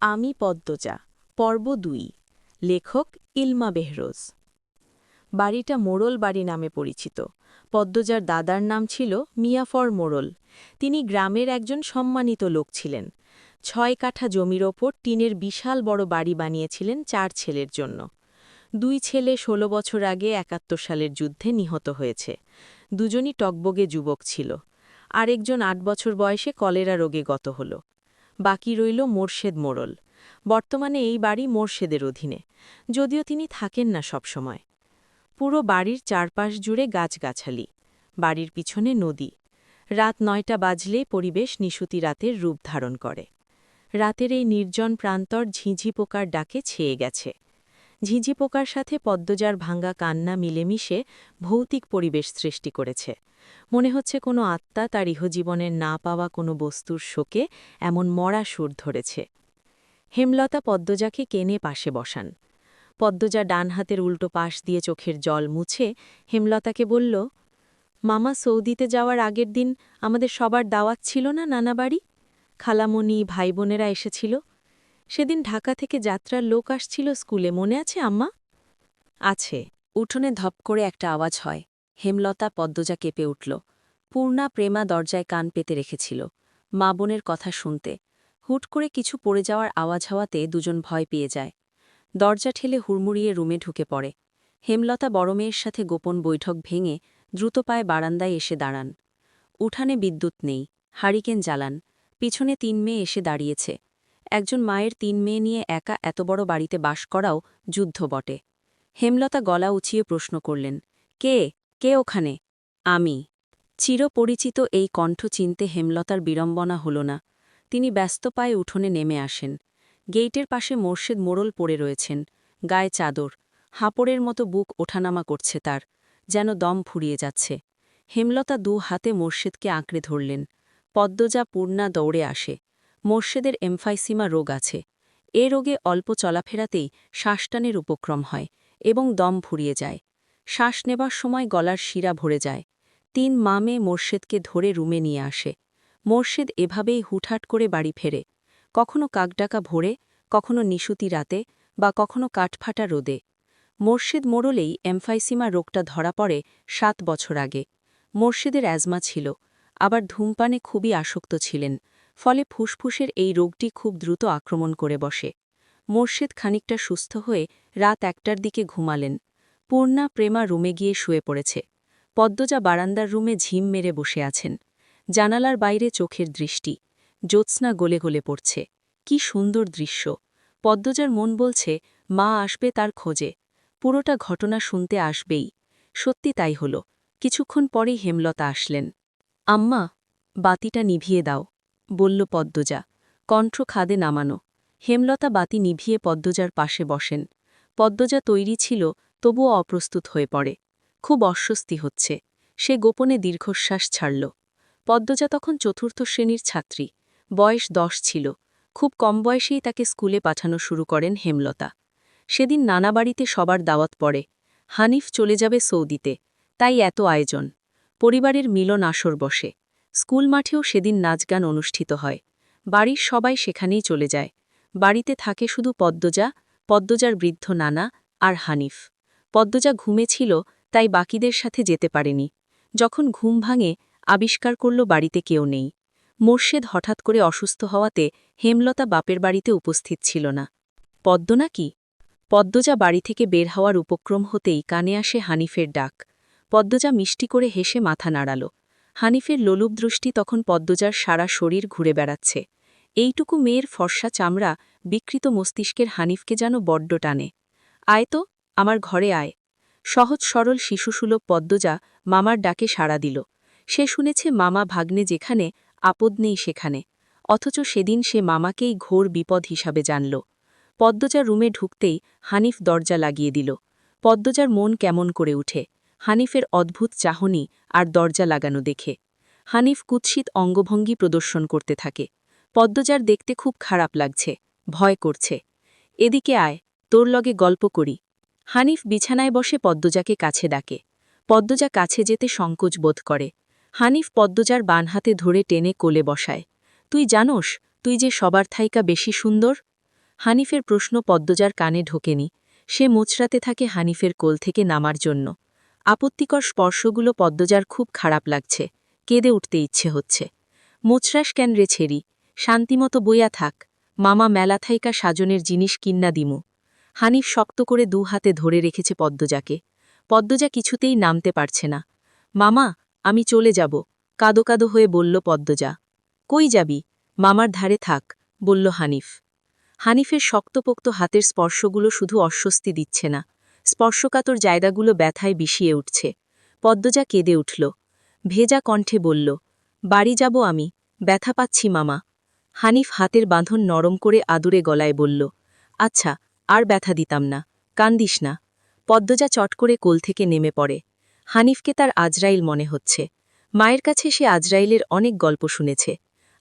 আমি পদ্মজা পর্ব ২ লেখক ইলমা বেহরোজ। বাড়িটা মোড়ল বাড়ি নামে পরিচিত। পদ্মজার দাদার নাম ছিল মিয়াফর মোড়ল। তিনি গ্রামের একজন সম্মানিত লোক ছিলেন। ৬ কাঠা জমির ওপর টিনের বিশাল বড় বাড়ি বানিয়েছিলেন ৪ ছেলের জন্য। ২ ছেলে ১৬ বছর আগে ৭১ সালের যুদ্ধে নিহত হয়েছে। দুজনই টগবগে যুবক ছিল। আরেকজন ৮ বছর বয়সে কলেরা রোগে গত হল। বাকি রইল মোর্শেদ মোড়ল। বর্তমানে এই বাড়ি মোর্শেদের অধীনে, যদিও তিনি থাকেন না সবসময়। পুরো বাড়ির চারপাশ জুড়ে গাছগাছালি, বাড়ির পিছনে নদী। রাত ৯টা বাজলে পরিবেশ নিশুতি রাতের রূপ ধারণ করে। রাতের এই নির্জন প্রান্তর ঝিঁঝি পোকার ডাকে ছেয়ে গেছে। ঝিঁঝি পোকার সাথে পদ্মজার ভাঙ্গা কান্না মিলেমিশে ভৌতিক পরিবেশ সৃষ্টি করেছে। মনে হচ্ছে কোনো আত্মা তার ইহজীবনের না পাওয়া কোনো বস্তুর শোকে এমন মরা সুর ধরেছে। হেমলতা পদ্মজাকে কেনে পাশে বসান। পদ্মজা ডান হাতের উল্টো পাশ দিয়ে চোখের জল মুছে হেমলতাকে বলল, মামা সৌদিতে যাওয়ার আগের দিন আমাদের সবার দাওয়াত ছিল না নানা বাড়ি? খালামণি ভাই বোনেরা এসেছিল। সেদিন ঢাকা থেকে যাত্রার লোক আসছিল স্কুলে, মনে আছে আম্মা? আছে। উঠোনে ধপ করে একটা আওয়াজ হয়। হেমলতা পদ্মজা কেঁপে উঠল। পূর্ণা প্রেমা দরজায় কান পেতে রেখেছিল মা বোনের কথা শুনতে। হুট করে কিছু পড়ে যাওয়ার আওয়াজ হওয়াতে দুজন ভয় পেয়ে যায়। দরজা ঠেলে হুড়মুড়িয়ে রুমে ঢুকে পড়ে। হেমলতা বড় মেয়ের সাথে গোপন বৈঠক ভেঙে দ্রুত পায়ে বারান্দায় এসে দাঁড়ান। উঠানে বিদ্যুৎ নেই, হারিকেন জ্বালান। পিছনে ৩ মেয়ে এসে দাঁড়িয়েছে। একজন মায়ের ৩ মেয়ে নিয়ে একা এত বড় বাড়িতে বাস করাও যুদ্ধ বটে। হেমলতা গলা উঁচিয়ে প্রশ্ন করলেন, কে কে ওখানে? আমি। চিরপরিচিত এই কণ্ঠ চিনতে হেমলতার বিড়ম্বনা হল না। তিনি ব্যস্ত পায়ে উঠোনে নেমে আসেন। গেইটের পাশে মোর্শেদ মোড়ল পড়ে রয়েছেন, গায়ে চাদর। হাঁপড়ের মতো বুক ওঠানামা করছে তার, যেন দম ফুরিয়ে যাচ্ছে। হেমলতা ২ হাতে মোর্শেদকে আঁকড়ে ধরলেন। পদ্মজা পূর্ণা দৌড়ে আসে। মোর্শেদের এমফাইসিমা রোগ আছে। এ রোগে অল্প চলাফেরাতেই শ্বাসটানের উপক্রম হয় এবং দম ফুরিয়ে যায়। শ্বাস নেবার সময় গলার শিরা ভরে যায়। ৩ মা মেয়ে মোর্শেদকে ধরে রুমে নিয়ে আসে। মোর্শেদ এভাবেই হুটহাট করে বাড়ি ফেরে, কখনো কাকডাকা ভোরে, কখনো নিশুতি রাতে, বা কখনো কাঠফাটা রোদে। মোর্শেদ মোড়লেই এমফাইসিমা রোগটা ধরা পড়ে ৭ বছর আগে। মোর্শেদের অ্যাজমা ছিল, আবার ধূমপানে খুবই আসক্ত ছিলেন, ফলে ফুসফুসের এই রোগটি খুব দ্রুত আক্রমণ করে বসে। মোর্শেদ খানিকটা সুস্থ হয়ে রাত ১টার দিকে ঘুমালেন। পূর্ণা প্রেমা রুমে গিয়ে শুয়ে পড়েছে। পদ্মজা বারান্দার রুমে ঝিম মেরে বসে আছেন। জানালার বাইরে চোখের দৃষ্টি, জ্যোৎস্না গলে গলে পড়ছে। কি সুন্দর দৃশ্য! পদ্মজার মন বলছে মা আসবে তার খোঁজে, পুরোটা ঘটনা শুনতে আসবেই। সত্যি তাই হল। কিছুক্ষণ পরেই হেমলতা আসলেন। আম্মা, বাতিটা নিভিয়ে দাও, বলল পদ্মজা, কণ্ঠ খাদে নামানো। হেমলতা বাতি নিভিয়ে পদ্মজার পাশে বসেন। পদ্মজা তৈরি ছিল, তবুও অপ্রস্তুত হয়ে পড়ে। খুব অস্বস্তি হচ্ছে। সে গোপনে দীর্ঘশ্বাস ছাড়ল। পদ্মজা তখন ৪র্থ শ্রেণীর ছাত্রী, বয়স ১০ ছিল। খুব কম বয়সেই তাকে স্কুলে পাঠানো শুরু করেন হেমলতা। সেদিন নানা বাড়িতে সবার দাওয়াত পড়ে। হানিফ চলে যাবে সৌদিতে, তাই এত আয়োজন। পরিবারের মিলন আসর বসে। স্কুল মাঠেও সেদিন নাচগান অনুষ্ঠিত হয়। বাড়ির সবাই সেখানেই চলে যায়। বাড়িতে থাকে শুধু পদ্মজা, পদ্মজার বৃদ্ধ নানা আর হানিফ। পদ্মজা ঘুমেছিল, তাই বাকিদের সাথে যেতে পারেনি। যখন ঘুম ভাঙে, আবিষ্কার করল বাড়িতে কেউ নেই। মোর্শেদ হঠাৎ করে অসুস্থ হওয়াতে হেমলতা বাপের বাড়িতে উপস্থিত ছিল না। পদ্ম নাকি? পদ্মজা বাড়ি থেকে বের হওয়ার উপক্রম হতেই কানে আসে হানিফের ডাক। পদ্মজা মিষ্টি করে হেসে মাথা নাড়াল। হানিফের লোলুপ দৃষ্টি তখন পদ্মজার সারা শরীর ঘুরে বেড়াচ্ছে। এইটুকু মেয়ের ফর্সা চামড়া, বিকৃত মস্তিষ্কের হানিফকে যেন বড্ড টানে। আয় তো, আমার ঘরে আয়। সহজ সরল শিশুসুলভ পদ্মজা মামার ডাকে সাড়া দিল। সে শুনেছে মামা ভাগ্নে যেখানে, আপদ নেই সেখানে। অথচ সেদিন সে মামাকেই ঘোর বিপদ হিসাবে জানল। পদ্মজা রুমে ঢুকতেই হানিফ দরজা লাগিয়ে দিল। পদ্মজার মন কেমন করে উঠে, হানিফের অদ্ভুত চাহনি আর দরজা লাগানো দেখে। হানিফ কুৎসিত অঙ্গভঙ্গি প্রদর্শন করতে থাকে। পদ্মজার দেখতে খুব খারাপ লাগছে, ভয় করছে। এদিকে আয়, তোর লগে গল্প করি। হানিফ বিছানায় বসে পদ্মজাকে কাছে ডাকে। পদ্মজা কাছে যেতে সংকোচ বোধ করে। হানিফ পদ্মজার বান হাতে ধরে টেনে কোলে বসায়। তুই জানোস, তুই যে সবার থাইকা বেশি সুন্দর? হানিফের প্রশ্ন পদ্মজার কানে ঢোকেনি। সে মোচড়াতে থাকে হানিফের কোল থেকে নামার জন্য। আপত্তিকর স্পর্শগুলো পদ্মজার খুব খারাপ লাগছে, কেঁদে উঠতে ইচ্ছে হচ্ছে। মোচড়াস কেন রে ছেড়ি, শান্তিমতো বইয়া থাক, মামা মেলা থাইকা সাজনের জিনিস কিন্না দিমু। হানিফ শক্ত করে 2 হাতে ধরে রেখেছে পদ্মজাকে। পদ্মজা কিছুতেই নামতে পারছে না। মামা, আমি চলে যাব, কাদো কাদো হয়ে বলল পদ্মজা। কই যাবি, মামার ধারে থাক, বলল হানিফ। হানিফের শক্তপোক্ত হাতের স্পর্শগুলো শুধু অস্বস্তি দিচ্ছে না, স্পর্শকাতর জায়গাগুলো ব্যথায় বিষিয়ে উঠছে। পদ্মজা কেঁদে উঠল। ভেজা কণ্ঠে বলল, বাড়ি যাব আমি, ব্যথা পাচ্ছি মামা। হানিফ হাতের বাঁধন নরম করে আদুরে গলায় বলল, আচ্ছা, আর ব্যথা দিতাম না, কান্দিস না। পদ্মজা চট করে কোল থেকে নেমে পড়ে। হানিফকে তার আজরাইল মনে হচ্ছে। মায়ের কাছে সে আজরাইলের অনেক গল্প শুনেছে।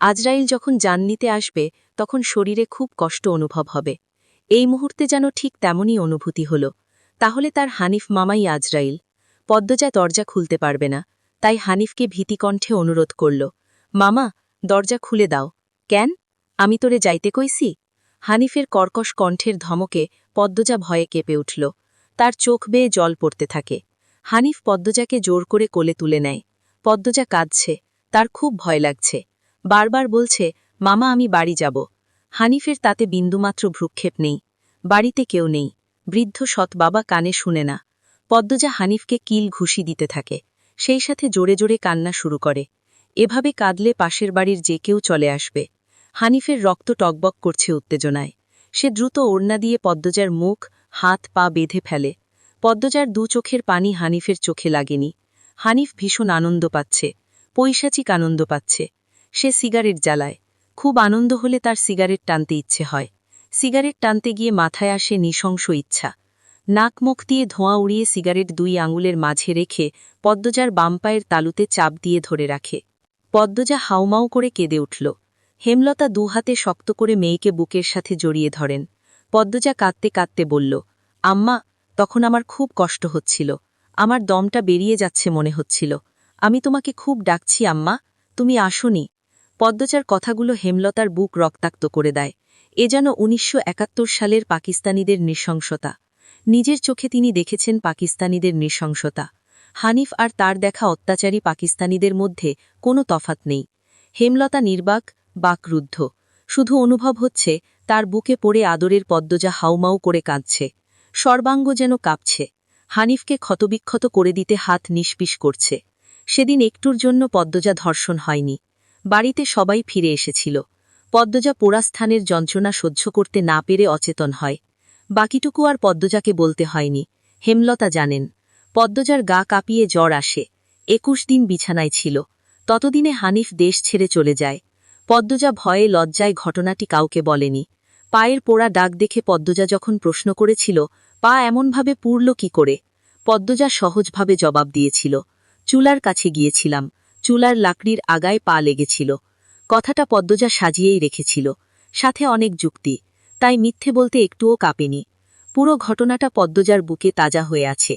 আজরাইল যখন জান নিতে আসবে তখন শরীরে খুব কষ্ট অনুভব হবে। এই মুহূর্তে যেন ঠিক তেমনই অনুভূতি হল। তাহলে তার হানিফ মামাই আজরাইল। পদ্মজা দরজা খুলতে পারবে না, তাই হানিফকে ভীতিকণ্ঠে অনুরোধ করল, মামা, দরজা খুলে দাও। কেন, আমি তোরে যাইতে কইছি? হানিফের কর্কশ কণ্ঠের ধমকে পদ্মজা ভয়ে কেঁপে উঠল। তার চোখ বেয়ে জল পড়তে থাকে। হানিফ পদ্মজাকে জোর করে কোলে তুলে নেয়। পদ্মজা কাঁদছে, তার খুব ভয় লাগছে। বারবার বলছে, মামা আমি বাড়ি যাব। হানিফের তাতে বিন্দুমাত্র ভ্রুক্ষেপ নেই। বাড়িতে কেউ নেই, বৃদ্ধ সৎ বাবা কানে শুনে না। পদ্মজা হানিফকে কিল ঘুষি দিতে থাকে, সেই সাথে জোরে জোরে কান্না শুরু করে। এভাবে কাঁদলে পাশের বাড়ির যে কেউ চলে আসবে। হানিফের রক্ত টকবক করছে উত্তেজনায়। সে দ্রুত ওড়না দিয়ে পদ্মজার মুখ, হাত পা বেঁধে ফেলে। পদ্মজার 2 চোখের পানি হানিফের চোখে লাগেনি। হানিফ ভীষণ আনন্দ পাচ্ছে, পৈশাচিক আনন্দ পাচ্ছে। সে সিগারেট জ্বালায়। খুব আনন্দ হলে তার সিগারেট টানতে ইচ্ছে হয়। সিগারেট টানতে গিয়ে মাথায় আসে নৃশংস ইচ্ছা। নাক মুখ দিয়ে ধোঁয়া উড়িয়ে সিগারেট 2 আঙুলের মাঝে রেখে পদ্মজার বাম পায়ের তালুতে চাপ দিয়ে ধরে রাখে। পদ্মজা হাউমাউ করে কেঁদে উঠল। হেমলতা 2 হাতে শক্ত করে মেয়েকে বুকের সাথে জড়িয়ে ধরেন। পদ্মজা কাঁদতে কাঁদতে বলল, আম্মা, তখন আমার খুব কষ্ট হচ্ছিল, আমার দমটা বেরিয়ে যাচ্ছে মনে হচ্ছিল। আমি তোমাকে খুব ডাকছি আম্মা, তুমি আসোনি। পদ্মজার কথাগুলো হেমলতার বুক রক্তাক্ত করে দেয়। এ যেন 1971 সালের পাকিস্তানিদের নৃশংসতা। নিজের চোখে তিনি দেখেছেন পাকিস্তানিদের নৃশংসতা। হানিফ আর তার দেখা অত্যাচারী পাকিস্তানিদের মধ্যে কোনো তফাৎ নেই। হেমলতা নির্বাক, বাকরুদ্ধ। শুধু অনুভব হচ্ছে তার বুকে পড়ে আদরের পদ্মজা হাউমাউ করে কাঁদছে। সর্বাঙ্গ যেন কাঁপছে। হানিফকে ক্ষতবিক্ষত করে দিতে হাত নিষ্পিস করছে। সেদিন একটুর জন্য পদ্মজা ধর্ষণ হয়নি। বাড়িতে সবাই ফিরে এসেছিল। পদ্মজা পোড়া স্থানের যন্ত্রণা সহ্য করতে না পেরে অচেতন হয়। বাকিটুকু আর পদ্মজাকে বলতে হয়নি, হেমলতা জানেন। পদ্মজার গা কাঁপিয়ে জ্বর আসে। 21 দিন বিছানায় ছিল। ততদিনে হানিফ দেশ ছেড়ে চলে যায়। পদ্মজা ভয়ে লজ্জায় ঘটনাটি কাউকে বলেনি। পায়ের পোড়া দাগ দেখে পদ্মজা যখন প্রশ্ন করেছিল, পা এমনভাবে পুড়ল কি করে, পদ্মজা সহজভাবে জবাব দিয়েছিল, চুলার কাছে গিয়েছিলাম, চুলার লাকড়ির আগায় পা লেগেছিল। কথাটা পদ্মজা সাজিয়েই রেখেছিল, সাথে অনেক যুক্তি, তাই মিথ্যে বলতে একটুও কাঁপেনি। পুরো ঘটনাটা পদ্মজার বুকে তাজা হয়ে আছে।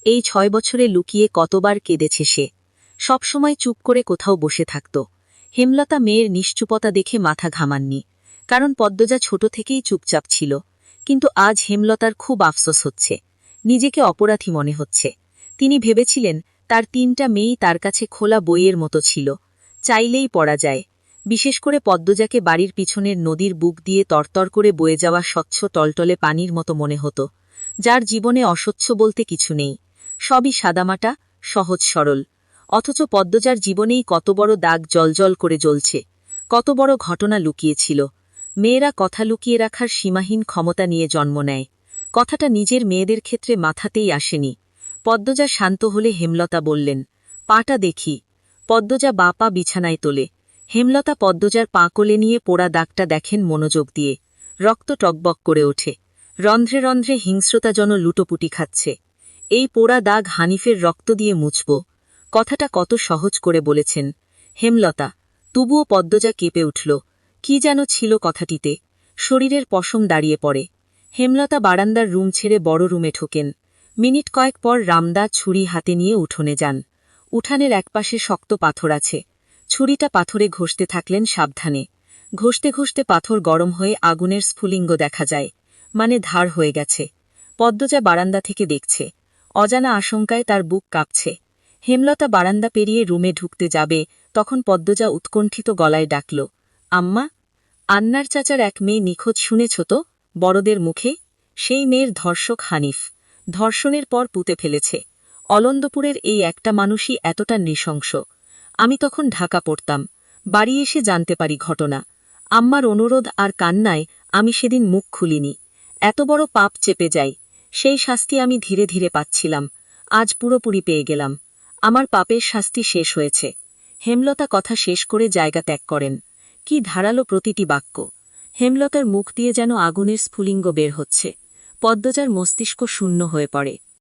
এই 6 বছরে লুকিয়ে কতবার কেঁদেছে সে। সবসময় চুপ করে কোথাও বসে থাকত। হেমলতা মেয়ের নিশ্চুপতা দেখে মাথা ঘামাননি, কারণ পদ্মজা ছোট থেকেই চুপচাপ ছিল। কিন্তু আজ হেমলতার খুব আফসোস হচ্ছে, নিজেকে অপরাধী মনে হচ্ছে। তিনি ভেবেছিলেন তার 3টা মেয়েই তার কাছে খোলা বইয়ের মতো ছিল, চাইলেই পড়া যায়। বিশেষ করে পদ্মজাকে বাড়ির পিছনের নদীর বুক দিয়ে তরতর করে বয়ে যাওয়া স্বচ্ছ টলটলে পানির মতো মনে হতো, যার জীবনে অস্বচ্ছ বলতে কিছু নেই, সবই সাদামাটা, সহজ সরল। অথচ পদ্মজার জীবনেই কত বড় দাগ জলজল করে জ্বলছে, কত বড় ঘটনা লুকিয়েছিল। মেয়েরা কথা লুকিয়ে রাখার সীমাহীন ক্ষমতা নিয়ে জন্ম নেয়। কথাটা নিজের মেয়েদের ক্ষেত্রে মাথাতেই আসেনি। পদ্মজা শান্ত হলে হেমলতা বললেন, পাটা দেখি। পদ্মজা বা পা বিছানায় তোলে। হেমলতা পদ্মজার পা কোলে নিয়ে পোড়া দাগটা দেখেন মনোযোগ দিয়ে। রক্ত টকবক করে ওঠে। রন্ধ্রে রন্ধ্রে হিংস্রতা যেন লুটোপুটি খাচ্ছে। এই পোড়া দাগ হানিফের রক্ত দিয়ে মুছব। কথাটা কত সহজ করে বলেছেন হেমলতা। তবুও পদ্মজা কেঁপে উঠল। কি যেন ছিল কথাটিতে। শরীরের পশম দাঁড়িয়ে পড়ে। হেমলতা বারান্দার রুম ছেড়ে বড় রুমে ঢোকেন। মিনিট কয়েক পর রামদা ছুরি হাতে নিয়ে উঠোনে যান। উঠানের একপাশে শক্ত পাথর আছে। ছুরিটা পাথরে ঘষতে থাকলেন সাবধানে। ঘষতে ঘষতে পাথর গরম হয়ে আগুনের স্ফুলিঙ্গ দেখা যায়, মানে ধার হয়ে গেছে। পদ্মজা বারান্দা থেকে দেখছে। অজানা আশঙ্কায় তার বুক কাঁপছে। হেমলতা বারান্দা পেরিয়ে রুমে ঢুকতে যাবে, তখন পদ্মজা উৎকণ্ঠিত গলায় ডাকল, আম্মা। আন্নার চাচার এক মেয়ে নিখোঁজ শুনেছ তো, বড়দের মুখে? সেই মেয়ের ধর্ষক হানিফ। ধর্ষণের পর পুঁতে ফেলেছে। অলন্দপুরের এই একটা মানুষই এতটা নৃশংস। আমি তখন ঢাকা পড়তাম। বাড়ি এসে জানতে পারি ঘটনা। আম্মার অনুরোধ আর কান্নায় আমি সেদিন মুখ খুলিনি। এত বড় পাপ চেপে যাই, সেই শাস্তি আমি ধীরে ধীরে পাচ্ছিলাম। আজ পুরোপুরি পেয়ে গেলাম। আমার পাপের শাস্তি শেষ হয়েছে। হেমলতা কথা শেষ করে জায়গা ত্যাগ করেন। কি ধারালো প্রতিটি বাক্য! হেমলতার মুখ দিয়ে যেন আগুনের স্ফুলিঙ্গ বের হচ্ছে। পদ্মজার মস্তিষ্ক শূন্য হয়ে পড়ে।